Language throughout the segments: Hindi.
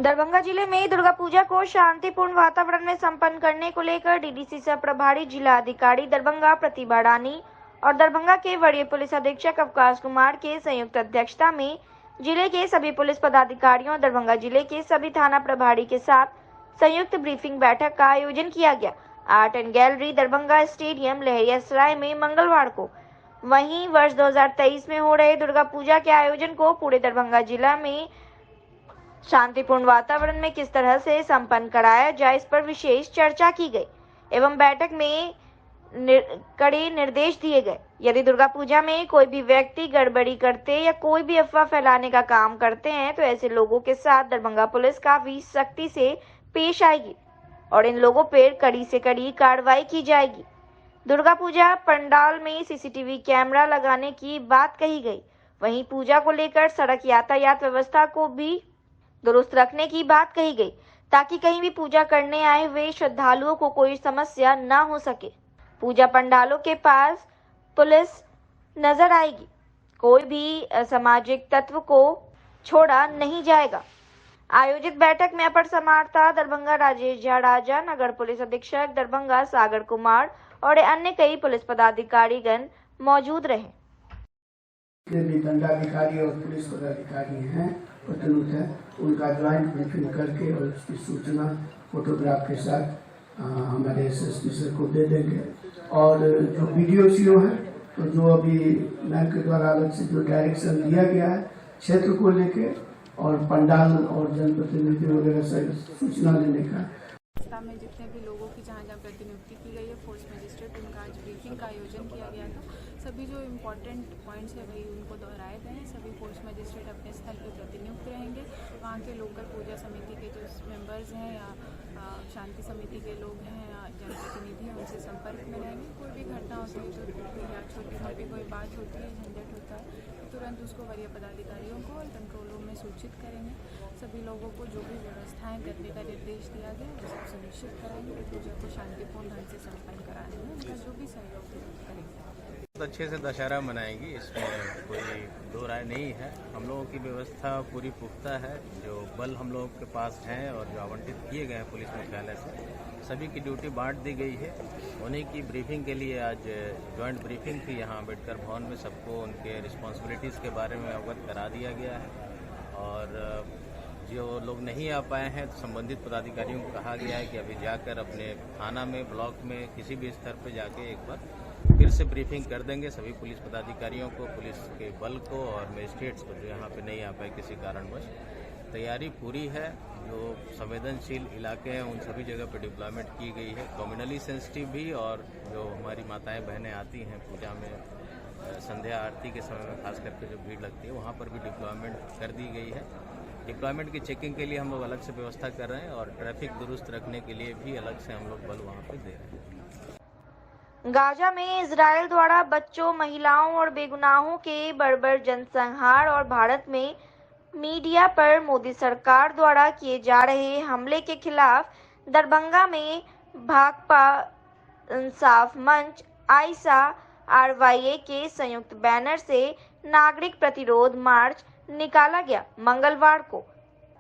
दरभंगा जिले में दुर्गा पूजा को शांतिपूर्ण वातावरण में संपन्न करने को लेकर डीडीसी सह प्रभारी जिला अधिकारी दरभंगा प्रतिभा रानी और दरभंगा के वरीय पुलिस अधीक्षक अवकाश कुमार के संयुक्त अध्यक्षता में जिले के सभी पुलिस पदाधिकारियों और दरभंगा जिले के सभी थाना प्रभारी के साथ संयुक्त ब्रीफिंग बैठक का आयोजन किया गया। Art and gallery Darbhanga stadium Laheriasarai में मंगलवार को। वहीं वर्ष 2023 में हो रहे दुर्गा पूजा के आयोजन को पूरे दरभंगा जिला में शांतिपूर्ण वातावरण में किस तरह से संपन्न कराया जाए, इस पर विशेष चर्चा की गई एवं बैठक में कड़े निर्देश दिए गए। यदि दुर्गा पूजा में कोई भी व्यक्ति गड़बड़ी करते या कोई भी अफवाह फैलाने का काम करते हैं तो ऐसे लोगों के साथ दरभंगा पुलिस काफी सख्ती से पेश आएगी और इन लोगों पर कड़ी से कड़ी कार्रवाई की जाएगी। दुर्गा पूजा पंडाल में सीसीटीवी कैमरा लगाने की बात कही गई। वहीं पूजा को लेकर सड़क यातायात व्यवस्था को भी दुरुस्त रखने की बात कही गई ताकि कहीं भी पूजा करने आए हुए श्रद्धालुओं को कोई समस्या न हो सके। पूजा पंडालों के पास पुलिस नजर आएगी, कोई भी असामाजिक तत्व को छोड़ा नहीं जाएगा। आयोजित बैठक में अपर समाहर्ता दरभंगा राजेश झा राजा, नगर पुलिस अधीक्षक दरभंगा सागर कुमार और अन्य कई पुलिस पदाधिकारीगण मौजूद रहे। दंडाधिकारी और पुलिस पदाधिकारी हैं प्रतिनिधि है, उनका ज्वाइंट ब्रीफिंग करके और उसकी सूचना फोटोग्राफ के साथ हमारे एसएसपी सर को दे देंगे। और जो वीडियो सीओ है तो जो अभी मैम के द्वारा अलग से जो डायरेक्शन दिया गया है क्षेत्र को लेके और पंडाल और जनप्रतिनिधि वगैरह से सूचना लेने का में जितने भी लोगों की जहाँ जहाँ प्रतिनियुक्ति की गई है फोर्स मजिस्ट्रेट, उनका आज ब्रीफिंग का आयोजन किया गया था। सभी जो इम्पोर्टेंट पॉइंट्स है वही उनको दोहराए गए हैं। सभी फोर्स मजिस्ट्रेट अपने स्थल पर प्रतिनियुक्त रहेंगे। वहाँ के लोकल पूजा समिति के जो मेंबर्स हैं या शांति समिति के लोग हैं या जनप्रतिनिधि हैं उनसे संपर्क में रहेंगे। कोई भी घटना होती है या छोटी मोटी कोई बात होती है, झंझट होता है, तुरंत उसको वरीय पदाधिकारियों को और कंट्रोल रूम में सूचित करेंगे। सभी लोगों को जो भी व्यवस्थाएं करने का निर्देश दिया गया वो सब सुनिश्चित कराएंगे। पूजा को शांतिपूर्ण ढंग से संपन्न कराने में उनका जो भी सहयोग करेंगे। बहुत अच्छे से दशहरा मनाएंगी, इसमें कोई दो राय नहीं है। हम लोगों की व्यवस्था पूरी पुख्ता है। जो बल हम लोगों के पास हैं और जो आवंटित किए गए हैं पुलिस मुख्यालय से, सभी की ड्यूटी बांट दी गई है। उन्हीं की ब्रीफिंग के लिए आज ज्वाइंट ब्रीफिंग थी यहाँ अम्बेडकर भवन में। सबको उनके रिस्पॉन्सिबिलिटीज़ के बारे में अवगत करा दिया गया है और जो लोग नहीं आ पाए हैं तो संबंधित पदाधिकारियों को कहा गया है कि अभी जाकर अपने थाना में, ब्लॉक में, किसी भी स्तर पर जाके एक बार फिर से ब्रीफिंग कर देंगे सभी पुलिस पदाधिकारियों को, पुलिस के बल को और मजिस्ट्रेट्स को जो यहाँ पे नहीं आ पाए किसी कारणवश। तैयारी पूरी है। जो संवेदनशील इलाके हैं उन सभी जगह पे डिप्लॉयमेंट की गई है। कम्युनली सेंसिटिव भी और जो हमारी माताएं बहनें आती हैं पूजा में, संध्या आरती के समय में खास करके जो भीड़ लगती है वहाँ पर भी डिप्लॉयमेंट कर दी गई है। डिप्लॉयमेंट की चेकिंग के लिए हम लोग अलग से व्यवस्था कर रहे हैं और ट्रैफिक दुरुस्त रखने के लिए भी अलग से हम लोग बल वहाँ पे दे रहे हैं। गाजा में इजराइल द्वारा बच्चों, महिलाओं और बेगुनाहों के बर्बर जनसंहार और भारत में मीडिया पर मोदी सरकार द्वारा किए जा रहे हमले के खिलाफ दरभंगा में भाकपा इंसाफ मंच, आयशा, RYA के संयुक्त बैनर से नागरिक प्रतिरोध मार्च निकाला गया मंगलवार को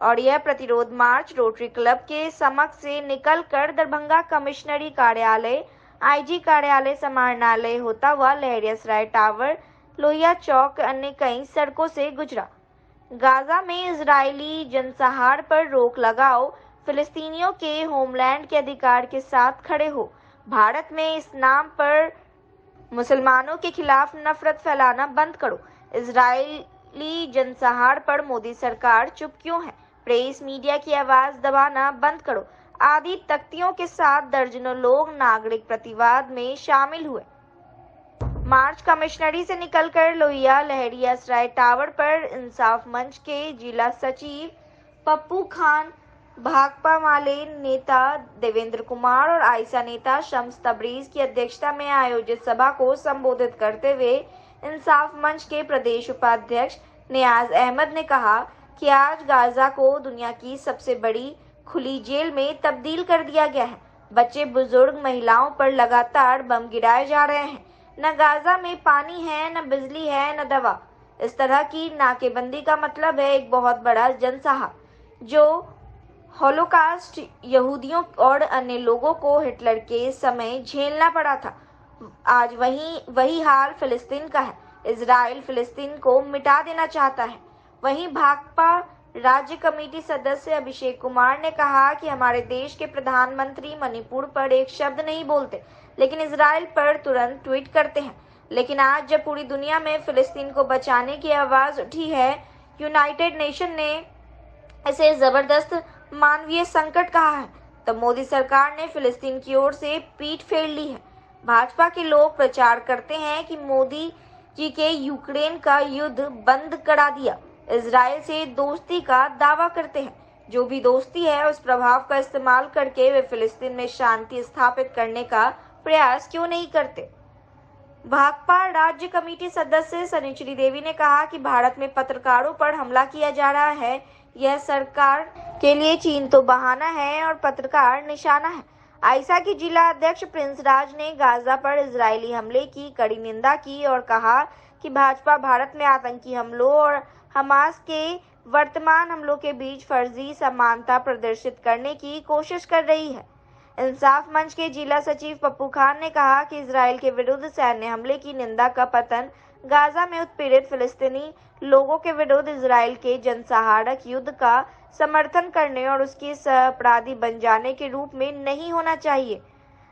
और यह प्रतिरोध मार्च रोटरी क्लब के समक्ष से निकलकर दरभंगा कमिश्नरी कार्यालय, IG कार्यालय, समाहरणालय होता हुआ लहरियासराय टावर, लोहिया चौक, अन्य कई सड़कों से गुजरा। गाजा में इजरायली जनसंहार पर रोक लगाओ, फिलिस्तीनियों के होमलैंड के अधिकार के साथ खड़े हो, भारत में इस नाम पर मुसलमानों के खिलाफ नफरत फैलाना बंद करो, इजरायली जनसंहार पर मोदी सरकार चुप क्यों है, प्रेस मीडिया की आवाज दबाना बंद करो आदि तख्तियों के साथ दर्जनों लोग नागरिक प्रतिवाद में शामिल हुए। मार्च कमिश्नरी से निकलकर लोहिया लहरियासराय टावर पर इंसाफ मंच के जिला सचिव पप्पू खान, भाकपा वाले नेता देवेंद्र कुमार और आयशा नेता शम्स तबरीज की अध्यक्षता में आयोजित सभा को संबोधित करते हुए इंसाफ मंच के प्रदेश उपाध्यक्ष नियाज अहमद ने कहा कि आज गाजा को दुनिया की सबसे बड़ी खुली जेल में तब्दील कर दिया गया है। बच्चे, बुजुर्ग, महिलाओं पर लगातार बम गिराए जा रहे हैं। न गाजा में पानी है, न बिजली है, न दवा। इस तरह की नाकेबंदी का मतलब है एक बहुत बड़ा जनसंहार जो हॉलोकास्ट यहूदियों और अन्य लोगों को हिटलर के समय झेलना पड़ा था। आज वही हाल फिलिस्तीन का है। इजराइल फिलिस्तीन को मिटा देना चाहता है। वहीं भाकपा राज्य कमेटी सदस्य अभिषेक कुमार ने कहा कि हमारे देश के प्रधानमंत्री मणिपुर पर एक शब्द नहीं बोलते, लेकिन इजराइल पर तुरंत ट्वीट करते हैं। लेकिन आज जब पूरी दुनिया में फिलिस्तीन को बचाने की आवाज उठी है, यूनाइटेड नेशन ने इसे जबरदस्त मानवीय संकट कहा है, तब मोदी सरकार ने फिलिस्तीन की ओर से पीठ फेर ली है। भाजपा के लोग प्रचार करते हैं कि मोदी जी के यूक्रेन का युद्ध बंद करा दिया, इजराइल से दोस्ती का दावा करते हैं। जो भी दोस्ती है उस प्रभाव का इस्तेमाल करके वे फिलिस्तीन में शांति स्थापित करने का प्रयास क्यों नहीं करते। भाकपा राज्य कमेटी सदस्य सनिचरी देवी ने कहा कि भारत में पत्रकारों पर हमला किया जा रहा है। यह सरकार के लिए चीन तो बहाना है और पत्रकार निशाना है। आइसा की जिला अध्यक्ष प्रिंस राज ने गाजा पर इजरायली हमले की कड़ी निंदा की और कहा कि भाजपा भारत में आतंकी हमलों और हमास के वर्तमान हमलों के बीच फर्जी समानता प्रदर्शित करने की कोशिश कर रही है। इंसाफ मंच के जिला सचिव पप्पू खान ने कहा कि इजराइल के विरुद्ध सैन्य हमले की निंदा का पतन गाजा में उत्पीड़ित फिलिस्तीनी लोगों के विरुद्ध इजराइल के जनसंहारक युद्ध का समर्थन करने और उसके सहअपराधी बन जाने के रूप में नहीं होना चाहिए।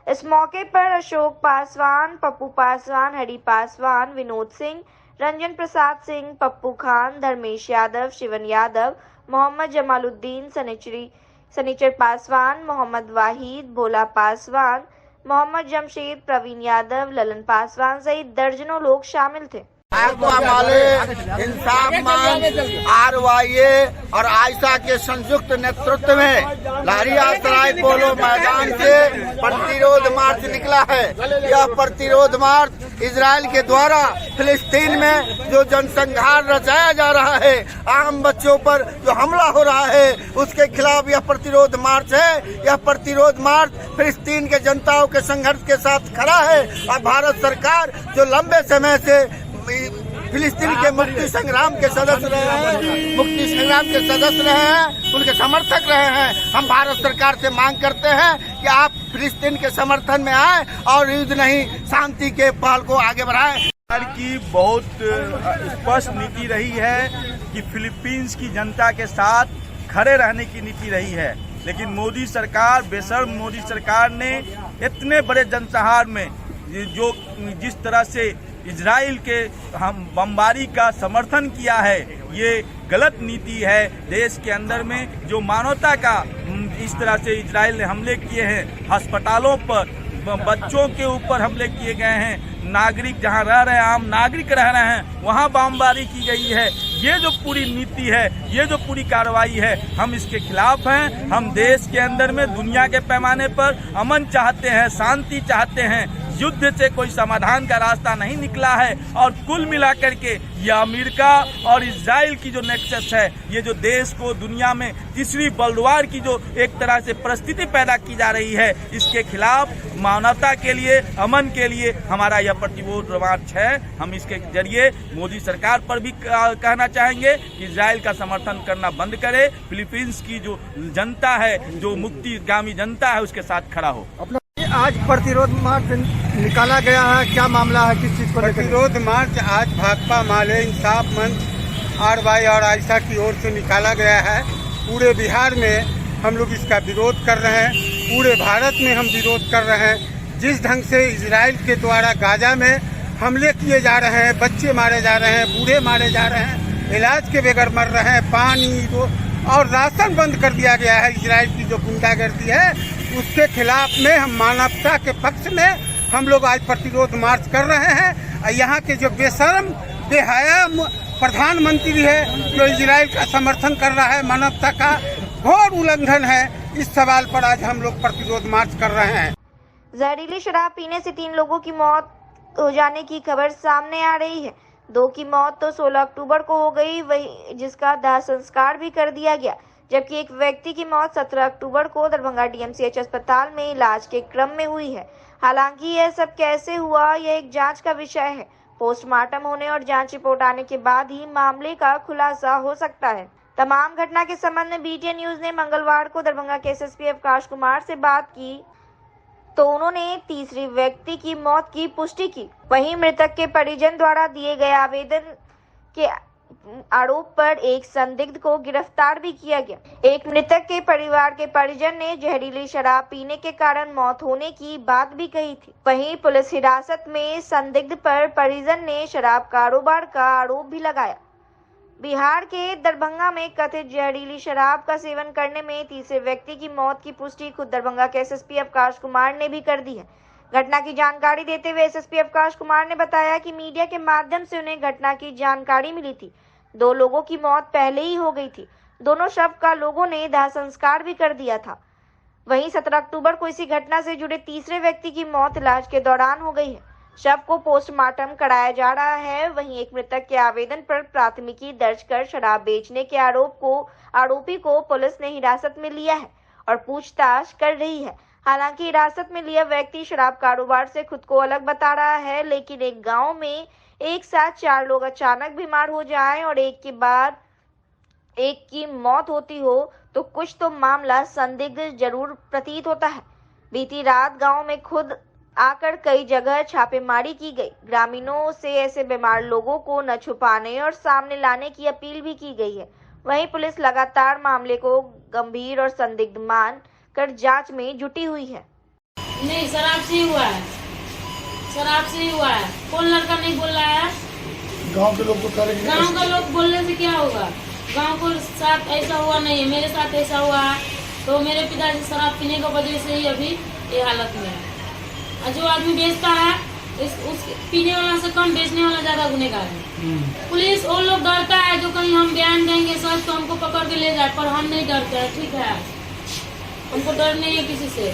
इस मौके पर अशोक पासवान, पप्पू पासवान, हरि पासवान, विनोद सिंह, रंजन प्रसाद सिंह, पप्पू खान, धर्मेश यादव, शिवन यादव, मोहम्मद जमालुद्दीन, सनीचर पासवान, मोहम्मद वाहिद, भोला पासवान, मोहम्मद जमशेद, प्रवीण यादव, ललन पासवान सहित दर्जनों लोग शामिल थे। इंसाफ मंच, RYA और आयशा के संयुक्त नेतृत्व में लहरियासराय पोलो मैदान से प्रतिरोध मार्च निकला है। यह प्रतिरोध मार्च इजराइल के द्वारा फिलिस्तीन में जो जनसंहार रचाया जा रहा है, आम बच्चों पर जो हमला हो रहा है, उसके खिलाफ यह प्रतिरोध मार्च है। यह प्रतिरोध मार्च फिलिस्तीन के जनताओं के संघर्ष के साथ खड़ा है और भारत सरकार जो लंबे समय से फिलिस्तीन के मुक्ति संग्राम के सदस्य रहे हैं, उनके समर्थक रहे हैं। हम भारत सरकार से मांग करते हैं कि आप फिलिस्तीन के समर्थन में आए और युद्ध नहीं, शांति के पहल को आगे बढ़ाएं। सरकार की बहुत स्पष्ट नीति रही है कि फिलीपींस की जनता के साथ खड़े रहने की नीति रही है, लेकिन मोदी सरकार, बेशर्म मोदी सरकार ने इतने बड़े जनसंहार में जो जिस तरह से इजराइल के हम बमबारी का समर्थन किया है, ये गलत नीति है। देश के अंदर में जो मानवता का इस तरह से इजराइल ने हमले किए हैं, अस्पतालों पर, बच्चों के ऊपर हमले किए गए हैं, नागरिक जहां रह रहे हैं, आम नागरिक रह रहे हैं, वहां बमबारी की गई है। ये जो पूरी नीति है, ये जो पूरी कार्रवाई है, हम इसके खिलाफ हैं। हम देश के अंदर में दुनिया के पैमाने पर अमन चाहते हैं, शांति चाहते हैं। युद्ध से कोई समाधान का रास्ता नहीं निकला है और कुल मिलाकर के ये अमेरिका और इजराइल की जो नेक्सस है, ये जो देश को दुनिया में तीसरी वर्ल्ड वॉर की जो एक तरह से परिस्थिति पैदा की जा रही है, इसके खिलाफ मानवता के लिए, अमन के लिए हमारा यह प्रतिरोध मार्च है। हम इसके जरिए मोदी सरकार पर भी कहना चाहेंगे कि इजराइल का समर्थन करना बंद करे, फिलीपींस की जो जनता है, जो मुक्तिगामी जनता है, उसके साथ खड़ा हो। आज प्रतिरोध मार्च निकाला गया है, क्या मामला है, किस चीज पर? प्रतिरोध मार्च आज भाकपा, माले, इंसाफ मंच, RY और आयशा की ओर से निकाला गया है। पूरे बिहार में हम लोग इसका विरोध कर रहे हैं, पूरे भारत में हम विरोध कर रहे हैं। जिस ढंग से इजराइल के द्वारा गाजा में हमले किए जा रहे हैं, बच्चे मारे जा रहे हैं, बूढ़े मारे जा रहे हैं, इलाज के बगैर मर रहे हैं, पानी और राशन बंद कर दिया गया है। इजराइल की जो गुंडागर्दी है, उसके खिलाफ में हम मानवता के पक्ष में हम लोग आज प्रतिरोध मार्च कर रहे हैं। यहाँ के जो बेशर्म बेहया प्रधानमंत्री है, जो इजराइल का समर्थन कर रहा है, मानवता का घोर उल्लंघन है, इस सवाल पर आज हम लोग प्रतिरोध मार्च कर रहे हैं। जहरीली शराब पीने से 3 लोगों की मौत हो जाने की खबर सामने आ रही है। 2 की मौत तो 16 अक्टूबर को हो गई, वही जिसका दाह संस्कार भी कर दिया गया, जबकि एक व्यक्ति की मौत 17 अक्टूबर को दरभंगा DMCH अस्पताल में इलाज के क्रम में हुई है। हालांकि यह सब कैसे हुआ, यह एक जांच का विषय है। पोस्टमार्टम होने और जांच रिपोर्ट आने के बाद ही मामले का खुलासा हो सकता है। तमाम घटना के संबंध में BTN न्यूज ने मंगलवार को दरभंगा के SSP अवकाश कुमार से बात की तो उन्होंने तीसरे व्यक्ति की मौत की पुष्टि की। वहीं मृतक के परिजन द्वारा दिए गए आवेदन के आरोप पर एक संदिग्ध को गिरफ्तार भी किया गया। एक मृतक के परिवार के परिजन ने जहरीली शराब पीने के कारण मौत होने की बात भी कही थी। वहीं पुलिस हिरासत में संदिग्ध पर परिजन ने शराब कारोबार का आरोप भी लगाया। बिहार के दरभंगा में कथित जहरीली शराब का सेवन करने में तीसरे व्यक्ति की मौत की पुष्टि खुद दरभंगा के SSP अवकाश कुमार ने भी कर दी है। घटना की जानकारी देते हुए SSP अवकाश कुमार ने बताया कि मीडिया के माध्यम से उन्हें घटना की जानकारी मिली थी। 2 लोगों की मौत पहले ही हो गई थी। दोनों शव का लोगों ने दाह संस्कार भी कर दिया था। वहीं 17 अक्टूबर को इसी घटना से जुड़े तीसरे व्यक्ति की मौत इलाज के दौरान हो गई है। शव को पोस्टमार्टम कराया जा रहा है। वहीं एक मृतक के आवेदन पर प्राथमिकी दर्ज कर शराब बेचने के आरोपी को पुलिस ने हिरासत में लिया है और पूछताछ कर रही है। हालांकि हिरासत में लिया व्यक्ति शराब कारोबार से खुद को अलग बता रहा है, लेकिन एक गांव में एक साथ 4 लोग अचानक बीमार हो जाएं और एक के बाद एक की मौत होती हो तो कुछ तो मामला संदिग्ध जरूर प्रतीत होता है। बीती रात गांव में खुद आकर कई जगह छापेमारी की गई। ग्रामीणों से ऐसे बीमार लोगों को न छुपाने और सामने लाने की अपील भी की गई है। वहीं पुलिस लगातार मामले को गंभीर और संदिग्ध मान कर जांच में जुटी हुई है। नहीं, शराब से ही हुआ है, शराब से ही हुआ है। कौन लड़का नहीं बोल रहा है? गांव के लोग को करेंगे। गांव का लोग बोलने से क्या होगा? गांव को साथ ऐसा हुआ नहीं है, मेरे साथ ऐसा हुआ है। तो मेरे पिताजी शराब पीने की वजह से ही अभी ये हालत में है। जो आदमी बेचता है उस पीने वाला से कम बेचने वाला ज्यादा गुनहगार है। पुलिस वो लोग डरता है जो कहीं हम बयान देंगे सच तो हमको पकड़ के ले जाए, पर हम नहीं डरते हैं। ठीक है, हमको डर नहीं है किसी से।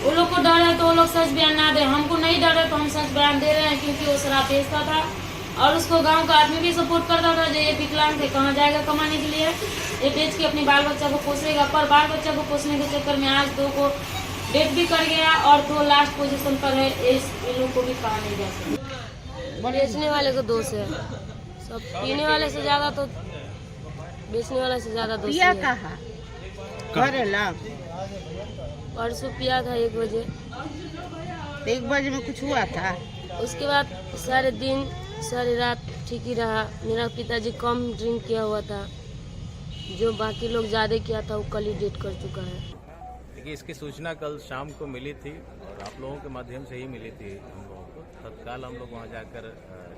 वो लोग को डर है तो वो लोग सच बयान ना दे। हमको नहीं डर है तो हम सच बयान दे रहे हैं, क्योंकि वो शराब बेचता था और उसको गांव का आदमी भी सपोर्ट करता था। जो ये विकलांग थे, कहाँ जाएगा कमाने के लिए? ये बेच के अपने बाल बच्चा को पोसेगा, पर बाल बच्चा को पोसने के चक्कर में आज 2 को डेट भी कर गया और 2 लास्ट पोजीशन पर है। इन लोग को भी कहा नहीं जा सकता। बेचने वाले को दोष है, सब पीने वाले से ज्यादा तो बेचने वाले से ज्यादा दोष है। परसों पिया था 1 बजे। 1 बजे में कुछ हुआ था? उसके बाद सारे दिन सारी रात ठीक ही रहा। मेरा पिताजी कम ड्रिंक किया हुआ था, जो बाकी लोग ज्यादा किया था वो कल ही डेट कर चुका है। देखिए, इसकी सूचना कल शाम को मिली थी और आप लोगों के माध्यम से ही मिली थी हम लोगों को। तत्काल हम लोग वहाँ जाकर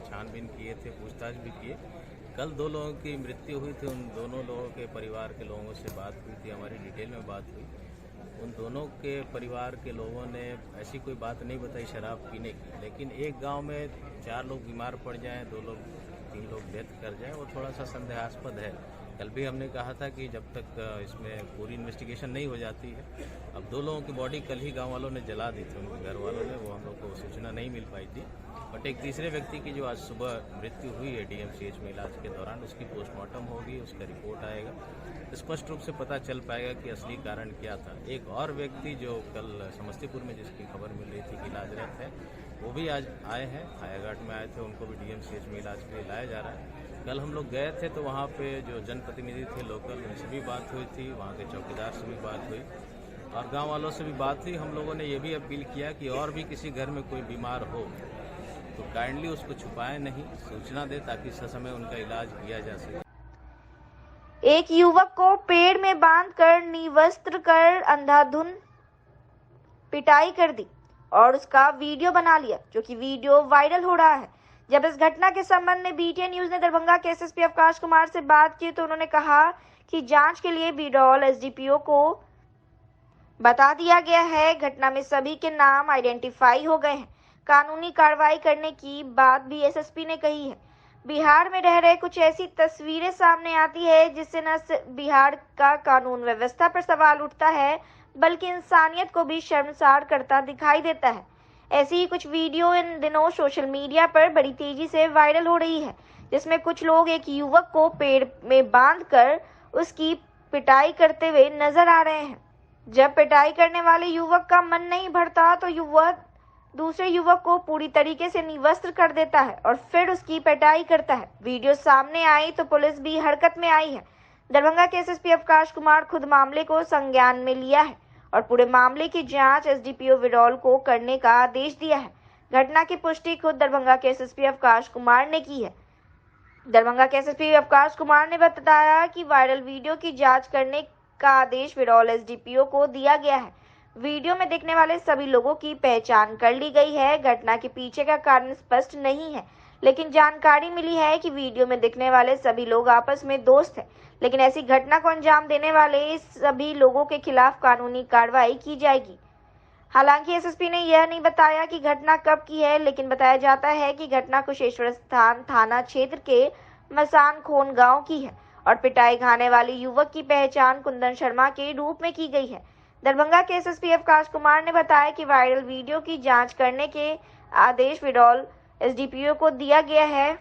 छानबीन किए थे, पूछताछ भी किए। कल 2 लोगों की मृत्यु हुई थी। उन दोनों लोगों के परिवार के लोगों से बात हुई थी, हमारी डिटेल में बात हुई। उन दोनों के परिवार के लोगों ने ऐसी कोई बात नहीं बताई शराब पीने की, लेकिन एक गांव में 4 लोग बीमार पड़ जाएं, 2 लोग 3 लोग डेथ कर जाएं, वो थोड़ा सा संदेहास्पद है। कल भी हमने कहा था कि जब तक इसमें पूरी इन्वेस्टिगेशन नहीं हो जाती है। अब 2 लोगों की बॉडी कल ही गांव वालों ने जला दी थी, उनके घर वालों ने, वो हम लोग को सूचना नहीं मिल पाई थी। बट एक तीसरे व्यक्ति की जो आज सुबह मृत्यु हुई है DMCH में इलाज के दौरान, उसकी पोस्टमार्टम होगी, उसका रिपोर्ट आएगा, स्पष्ट रूप से पता चल पाएगा कि असली कारण क्या था। एक और व्यक्ति जो कल समस्तीपुर में जिसकी खबर मिल रही थी कि इलाजरत है, वो भी आज आए हैं, हायाघाट में आए थे, उनको भी DMCH में इलाज के लिए लाया जा रहा है। कल हम लोग गए थे तो वहाँ पे जो जनप्रतिनिधि थे लोकल, उनसे भी बात हुई थी, वहाँ के चौकीदार से भी बात हुई और गांव वालों से भी बात हुई। हम लोगों ने ये भी अपील किया कि और भी किसी घर में कोई बीमार हो तो काइंडली उसको छुपाएं नहीं, सूचना दे ताकि ससमय उनका इलाज किया जा सके। एक युवक को पेड़ में बांधकर निवस्त्र कर अंधाधुंध पिटाई कर दी और उसका वीडियो बना लिया, जो कि वीडियो वायरल हो रहा है। जब इस घटना के संबंध में BTN न्यूज ने दरभंगा के SSP अवकाश कुमार से बात की तो उन्होंने कहा कि जांच के लिए बिरौल SDPO को बता दिया गया है। घटना में सभी के नाम आइडेंटिफाई हो गए हैं। कानूनी कार्रवाई करने की बात भी SSP ने कही है। बिहार में रह रहे कुछ ऐसी तस्वीरें सामने आती है जिससे न सिर्फ बिहार का कानून व्यवस्था पर सवाल उठता है, बल्कि इंसानियत को भी शर्मसार करता दिखाई देता है। ऐसी ही कुछ वीडियो इन दिनों सोशल मीडिया पर बड़ी तेजी से वायरल हो रही है, जिसमें कुछ लोग एक युवक को पेड़ में बांधकर उसकी पिटाई करते हुए नजर आ रहे हैं। जब पिटाई करने वाले युवक का मन नहीं भरता तो युवक दूसरे युवक को पूरी तरीके से निवस्त्र कर देता है और फिर उसकी पिटाई करता है। वीडियो सामने आई तो पुलिस भी हरकत में आई है। दरभंगा के एसएसपी अवकाश कुमार खुद मामले को संज्ञान में लिया है और पूरे मामले की जांच एसडीपीओ विरौल को करने का आदेश दिया है। घटना की पुष्टि खुद दरभंगा के एसएसपी अवकाश कुमार ने की है। दरभंगा के एसएसपी अवकाश कुमार ने बताया कि वायरल वीडियो की जांच करने का आदेश विरौल एसडीपीओ को दिया गया है। वीडियो में दिखने वाले सभी लोगों की पहचान कर ली गई है। घटना के पीछे का कारण स्पष्ट नहीं है, लेकिन जानकारी मिली है कि वीडियो में दिखने वाले सभी लोग आपस में दोस्त हैं। लेकिन ऐसी घटना को अंजाम देने वाले सभी लोगों के खिलाफ कानूनी कार्रवाई की जाएगी। हालांकि एसएसपी ने यह नहीं बताया कि घटना कब की है, लेकिन बताया जाता है कि घटना कुशेश्वर स्थान थाना क्षेत्र के मसान खोन गांव की है और पिटाई खाने वाले युवक की पहचान कुंदन शर्मा के रूप में की गई है। दरभंगा के एसएसपी अवकाश कुमार ने बताया कि वायरल वीडियो की जांच करने के आदेश विरौल एसडीपीओ को दिया गया है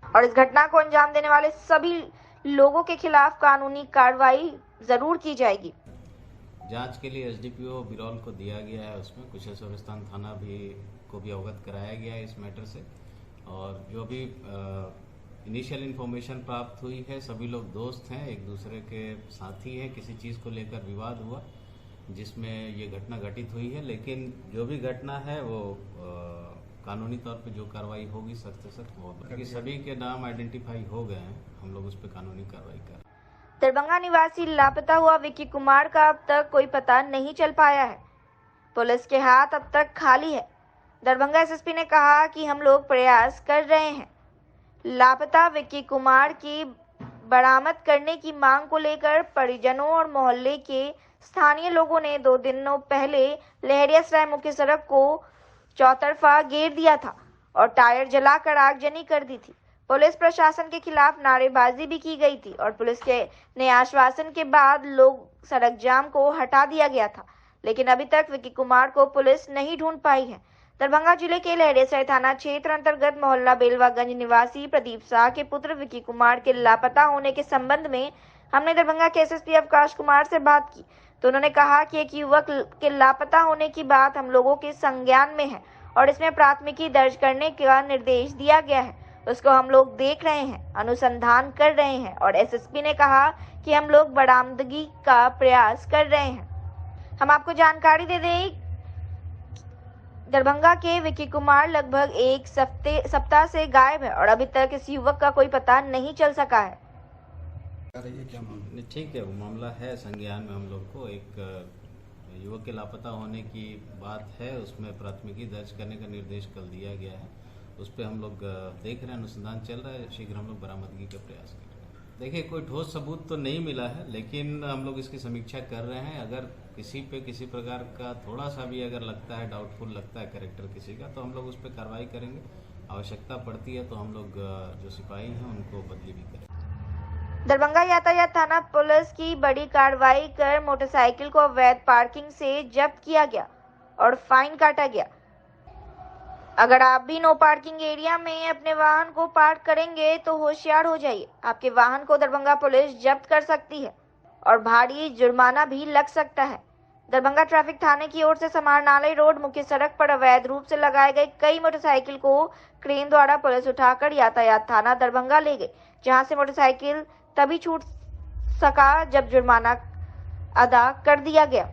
और इस घटना को अंजाम देने वाले सभी लोगों के खिलाफ कानूनी कार्रवाई जरूर की जाएगी। जांच के लिए एसडीपीओ बिरौल को दिया गया है, उसमें कुशेश्वर स्थान थाना को भी अवगत कराया गया है इस मैटर से। और जो भी इनिशियल इन्फॉर्मेशन प्राप्त हुई है, सभी लोग दोस्त हैं, एक दूसरे के साथी हैं। किसी चीज़ को लेकर विवाद हुआ जिसमें ये घटना घटित हुई है, लेकिन जो भी घटना है वो कानूनी तौर पे जो कार्रवाई होगी सख्त से सख्त होगी, क्योंकि सभी के नाम आइडेंटिफाई हो गए हैं। हम लोग उस पर कानूनी कार्रवाई कर रहे हैं। दरभंगा निवासी लापता हुआ विक्की कुमार का अब तक कोई पता नहीं चल पाया है। पुलिस के हाथ अब तक खाली है। दरभंगा एसएसपी ने कहा कि हम लोग प्रयास कर रहे हैं। लापता विक्की कुमार की बरामद करने की मांग को लेकर परिजनों और मोहल्ले के स्थानीय लोगों ने 2 दिनों पहले लहरियासराय मुख्य सड़क को चौतरफा घेर दिया था और टायर जलाकर आगजनी कर दी थी। पुलिस प्रशासन के खिलाफ नारेबाजी भी की गई थी और पुलिस के आश्वासन के बाद लोग सड़क जाम को हटा दिया गया था, लेकिन अभी तक विक्की कुमार को पुलिस नहीं ढूंढ पाई है। दरभंगा जिले के लहरियासराय थाना क्षेत्र अंतर्गत मोहल्ला बेलवागंज निवासी प्रदीप शाह के पुत्र विक्की कुमार के लापता होने के संबंध में हमने दरभंगा के एसएसपी अवकाश कुमार से बात की तो उन्होंने कहा कि एक युवक के लापता होने की बात हम लोगों के संज्ञान में है और इसमें प्राथमिकी दर्ज करने का निर्देश दिया गया है। उसको हम लोग देख रहे हैं, अनुसंधान कर रहे हैं और एसएसपी ने कहा कि हम लोग बरामदगी का प्रयास कर रहे हैं। हम आपको जानकारी दे दें, दरभंगा के विक्की कुमार लगभग एक सप्ताह से गायब है और अभी तक इस युवक का कोई पता नहीं चल सका है। ठीक है, वो मामला है संज्ञान में। हम लोग को एक युवक के लापता होने की बात है, उसमें प्राथमिकी दर्ज करने का निर्देश कल दिया गया है। उस पर हम लोग देख रहे हैं, अनुसंधान चल रहा है। शीघ्र हम लोग बरामदगी का प्रयास कर रहे हैं। देखिए, कोई ठोस सबूत तो नहीं मिला है, लेकिन हम लोग इसकी समीक्षा कर रहे हैं। अगर किसी पे किसी प्रकार का थोड़ा सा भी अगर लगता है, डाउटफुल लगता है कैरेक्टर किसी का, तो हम लोग उस पर कार्रवाई करेंगे। आवश्यकता पड़ती है तो हम लोग जो सिपाही हैं उनको बदली भी करेंगे। दरभंगा यातायात थाना पुलिस की बड़ी कार्रवाई कर मोटरसाइकिल को अवैध पार्किंग से जब्त किया गया और फाइन काटा गया। अगर आप भी नो पार्किंग एरिया में अपने वाहन को पार्क करेंगे तो होशियार हो जाइए। आपके वाहन को दरभंगा पुलिस जब्त कर सकती है और भारी जुर्माना भी लग सकता है। दरभंगा ट्रैफिक थाने की ओर से समाहरणालय रोड मुख्य सड़क पर अवैध रूप से लगाए गए कई मोटरसाइकिल को क्रेन द्वारा पुलिस उठाकर यातायात थाना दरभंगा ले गई, जहां से मोटरसाइकिल तभी छूट सका जब जुर्माना अदा कर दिया गया।